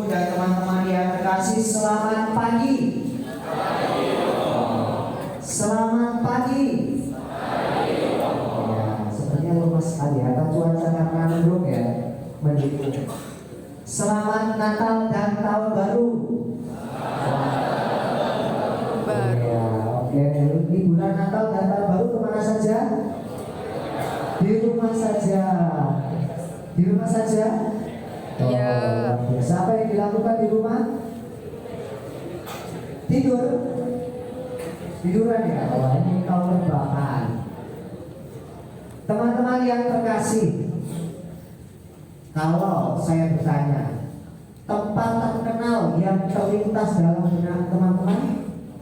dan teman-teman yang terkasih, selamat pagi. Selamat pagi. Ya, sepertinya lemas sekali ya, cuaca karena mendung ya, mendukung. Selamat Natal dan Tahun Baru. Ya, oke. Liburan Natal dan Tahun Baru kemana saja? Di rumah saja. Di rumah saja. Iya. Siapa yang dilakukan di rumah? Tidur. Tiduran ya. Wah, ini kau rebahan. Teman-teman yang terkasih, kalau saya bertanya, tempat terkenal yang terlintas dalam benak teman-teman,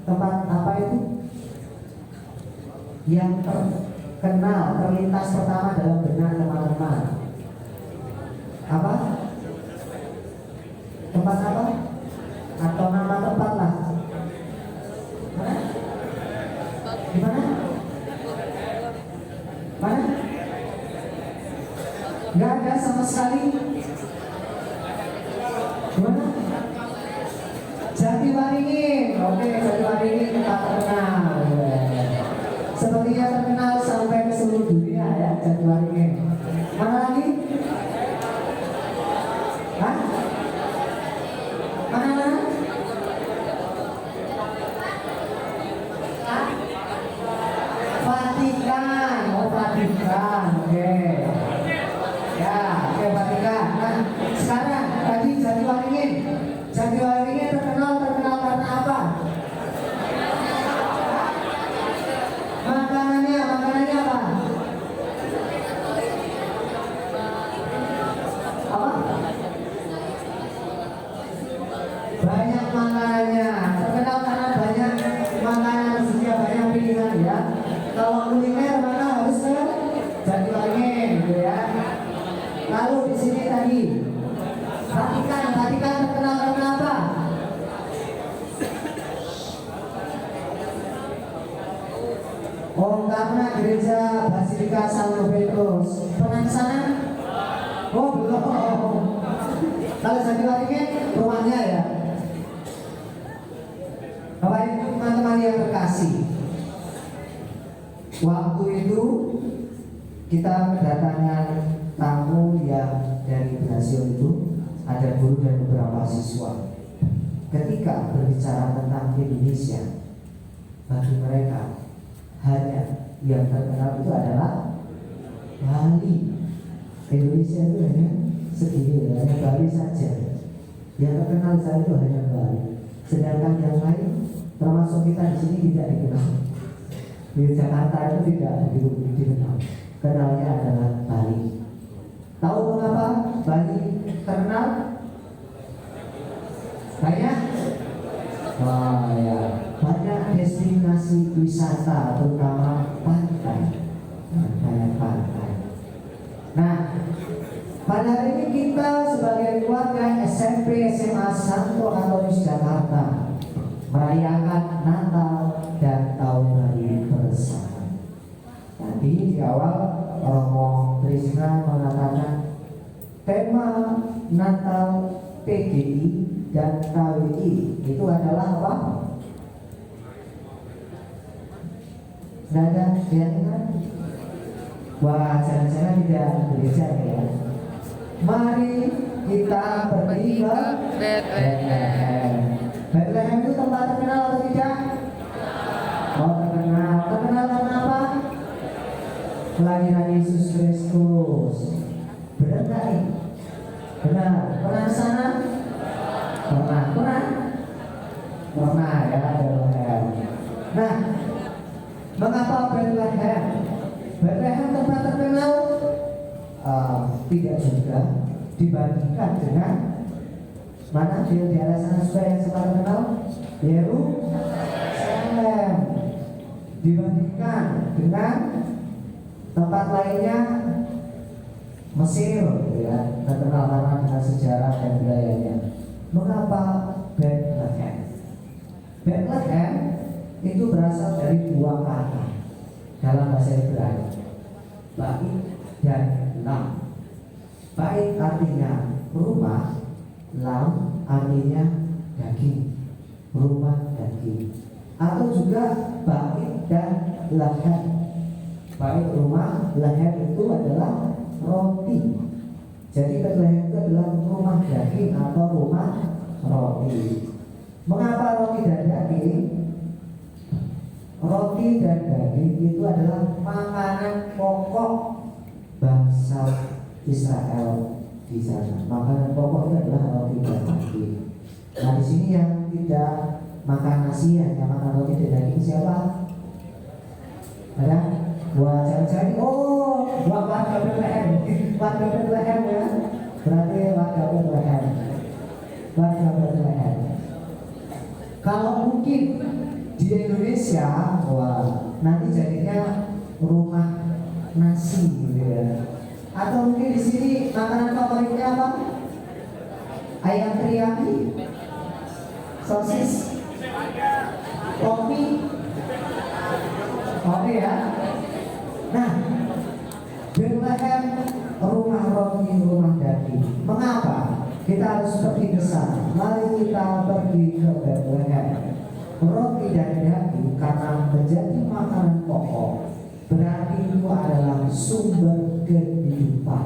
tempat apa itu? Yang terkenal, terlintas pertama dalam benak teman-teman, apa? Tempat apa? Atau nama tempat lah? Mana? Di mana? Mana? Nggak ada sama sekali. Gimana? Jatiwaringin. Oke, Jatiwaringin tempat terkenal. Sepertinya terkenal sampai ke seluruh dunia ya, Jatiwaringin. Mana lagi? Hah? Mana? Hah? Vatikan. Oh, Vatikan. Oke. Ya, oke, Vatikan. Nah, sekarang tadi Jatiwaringin. Jatiwaringin terkenal karena apa? Makanannya apa? Apa? Banyak makanannya. Terkenal karena banyak makanan, setiap banyak pilihan ya. Kalau kuliner mana harus ke Jatiwaringin gitu ya. Lalu di sini tadi Vatikan terkenal karena apa? Oh, karena gereja Basilika Santo Petrus. Pernah ke sana? Oh, belum. Kalau Jatiwaringin rumahnya ya. Bapak Ibu teman-teman yang terkasih, waktu itu kita kedatangan tamu yang dari Brasil itu, ada guru dan beberapa siswa. Ketika berbicara tentang Indonesia, bagi mereka hanya yang terkenal itu adalah Bali. Indonesia itu hanya segini, hanya Bali saja. Yang terkenal saya itu hanya Bali. Sedangkan yang lain, termasuk kita di sini tidak dikenal. Di Jakarta itu tidak dikenal. Kenalnya adalah Bali. Tahu mengapa Bali terkenal? Banyak? Wah ya, banyak destinasi wisata, terutama pantai. Banyak pantai. Nah, pada hari ini kita sebagai keluarga SMP SMA Santo Antonius Jakarta merayakan Natal dan Tahun Baru bersama. Tadi di awal Romo Trisna mengatakan tema Natal PGI dan KWI itu adalah apa? Nggak ada yang ingat? Wah, jangan-jangan tidak gereja ya. Mari kita pergi ke Bethlehem. Bethlehem itu tempat terkenal atau tidak? Oh, terkenal. Terkenal karena apa? Kelahiran Yesus Kristus. Benar nggak nih? Benar. Pernah ke sana? Pernah ya, Bethlehem. Nah, mengapa Bethlehem? Bethlehem tempat terkenal? Tidak juga dibandingkan dengan mana di daerah sana supaya yang sempat terkenal? Yerusalem. Dibandingkan dengan tempat lainnya Mesir ya, terkenal karena dengan sejarah dan budayanya. Mengapa Bethlehem? Bethlehem itu berasal dari dua kata dalam bahasa Ibrani, bait dan lam. Bait artinya rumah, lam artinya daging, rumah daging. Atau juga bait dan leher. Bait rumah, leher itu adalah roti. Jadi Bethlehem itu adalah rumah daging atau rumah roti. Mengapa roti dan daging? Roti dan daging itu adalah makanan pokok bangsa Israel di sana. Makanan pokok itu adalah roti dan daging. Nah di sini yang tidak makan nasi hanya makan roti dan daging siapa? Ada? Buat cari-cari. Oh, buat warga Bethlehem. Warga Bethlehem ya. Berarti warga Bethlehem. Warga Bethlehem. Kalau mungkin di Indonesia, wah, nanti jadinya rumah nasi gitu ya. Atau mungkin di sini makanan favoritnya apa? Ayam teriyaki, sosis, kopi, oke ya. Nah, Bethlehem rumah roti, rumah daging. Mengapa kita harus pergi ke sana? Mari kita pergi ke Bethlehem. Roti dan daging karena menjadi makanan pokok, berarti itu adalah sumber kehidupan.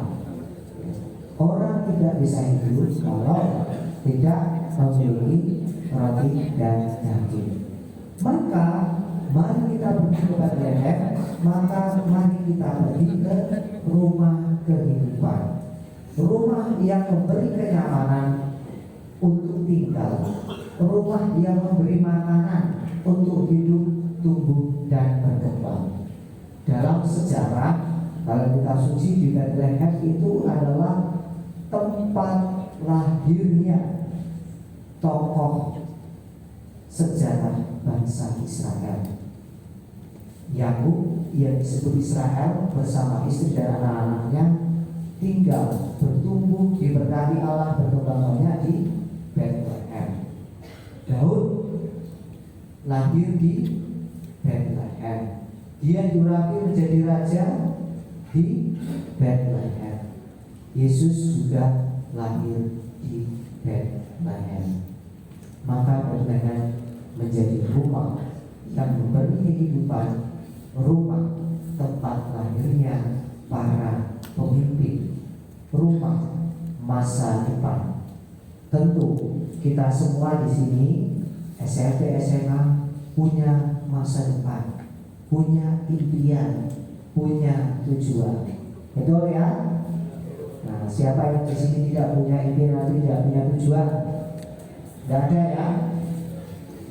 Orang tidak bisa hidup kalau tidak memiliki roti dan daging. Maka mari kita pergi ke Bethlehem. Maka mari kita pergi ke rumah kehidupan. Rumah yang memberi kenyamanan untuk tinggal. Rumah yang memberi makanan untuk hidup, tumbuh, dan berkembang. Dalam sejarah, kalau kita suci di Bethlehem itu adalah tempat lahirnya tokoh sejarah bangsa Israel. Yakub yang disebut Israel bersama istri dan anak-anaknya tinggal, bertumbuh, diberkati Allah, berkembang banyak di Bethlehem. Daud lahir di Bethlehem. Dia diurapi menjadi raja di Bethlehem. Yesus juga lahir di Bethlehem. Maka Bethlehem menjadi rumah yang memberi kehidupan, rumah tempat lahirnya para pemimpin, rumah masa depan. Tentu kita semua di sini SMP, SMA punya masa depan, punya impian, punya tujuan. Betul ya? Nah, siapa yang di sini tidak punya impian atau tidak punya tujuan? Tidak ada ya?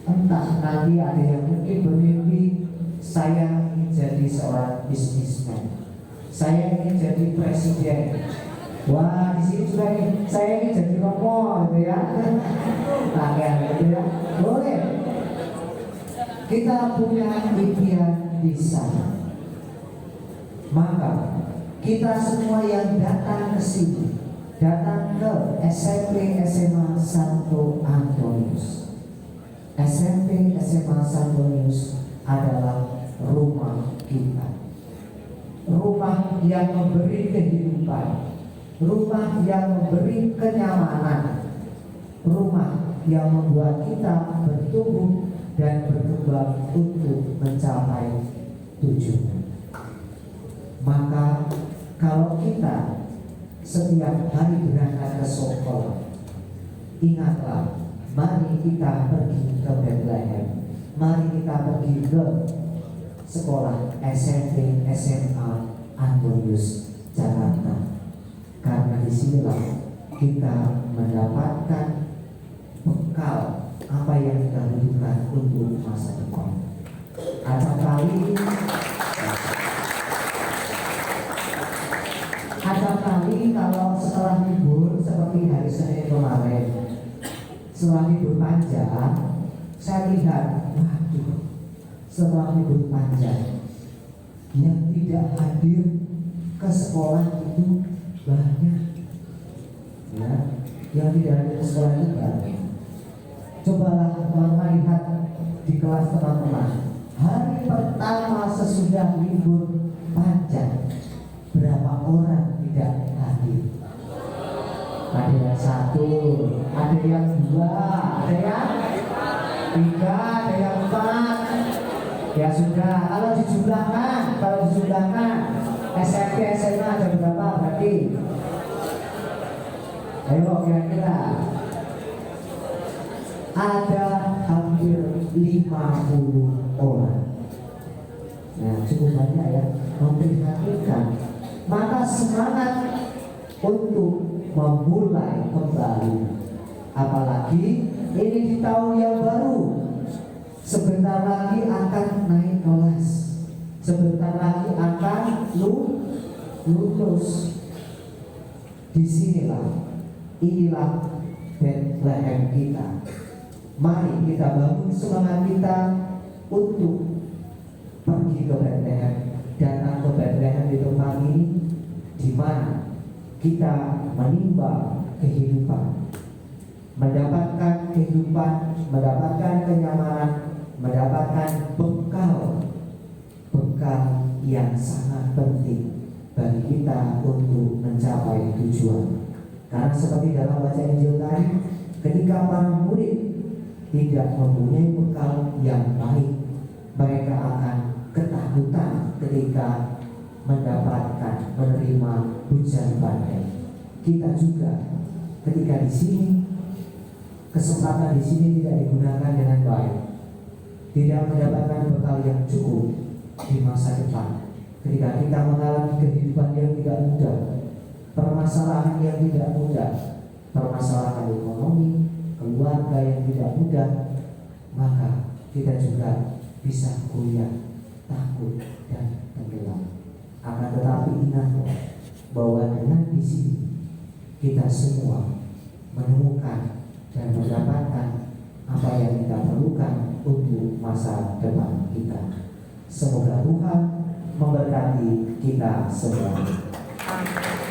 Entah nanti ada yang mungkin bermimpi saya ingin jadi seorang bisnismen, saya ingin jadi presiden. Wah, di sini juga nih, saya ingin jadi romo gitu ya. Nah, gitu ya. Boleh. Kita punya impian di sana. Maka kita semua yang datang ke sini, datang ke SMP SMA Santo Antonius. SMP SMA Santo Antonius adalah rumah kita. Rumah yang memberi kehidupan, rumah yang memberi kenyamanan, rumah yang membuat kita bertumbuh dan berkembang untuk mencapai tujuan. Maka kalau kita setiap hari berangkat ke sekolah, ingatlah, mari kita pergi ke Bethlehem. Mari kita pergi ke sekolah SMP SMA Antonius Jakarta. Karena disinilah kita mendapatkan bekal apa yang kita butuhkan untuk masa depan. Ada kali kalau setelah libur seperti hari Senin kemarin, setelah libur panjang, saya lihat, waduh, setelah libur panjang yang tidak hadir ke sekolah itu banyak, ya, yang tidak hadir ke sekolah itu banyak. Cobalah teman-teman lihat di kelas teman-teman, hari pertama sesudah libur panjang, berapa orang tidak hadir? Ada yang 1, Ada yang 2, ada yang 3, ada yang 4. Ya sudah, kalau dijumlahkan SMP, SMA ada berapa berarti? Ayo kira-kira. Ada hampir 50 orang. Nah, cukup banyak ya, memprihatinkan. Maka semangat untuk memulai kembali. Apalagi ini di tahun yang baru. Sebentar lagi akan naik kelas. Sebentar lagi akan lulus. Inilah Bethlehem kita. Mari kita bangun semangat kita untuk pergi ke Bethlehem, datang ke Bethlehem di tempat ini, di mana kita menimba kehidupan, mendapatkan kehidupan, mendapatkan kenyamanan, mendapatkan bekal yang sangat penting bagi kita untuk mencapai tujuan. Karena seperti dalam baca Injil tadi, ketika para murid tidak mempunyai bekal yang baik, mereka akan ketakutan ketika menerima hujan badai. Kita juga ketika di sini, kesempatan di sini tidak digunakan dengan baik, tidak mendapatkan bekal yang cukup di masa depan, ketika kita mengalami kehidupan yang tidak mudah, permasalahan yang tidak mudah, permasalahan ekonomi, keluarga yang tidak mudah, maka kita juga bisa goyah, takut dan tenggelam. Akan tetapi ingatlah bahwa dengan di sini kita semua menemukan dan mendapatkan apa yang kita perlukan untuk masa depan kita. Semoga Tuhan memberkati kita semua. Amin.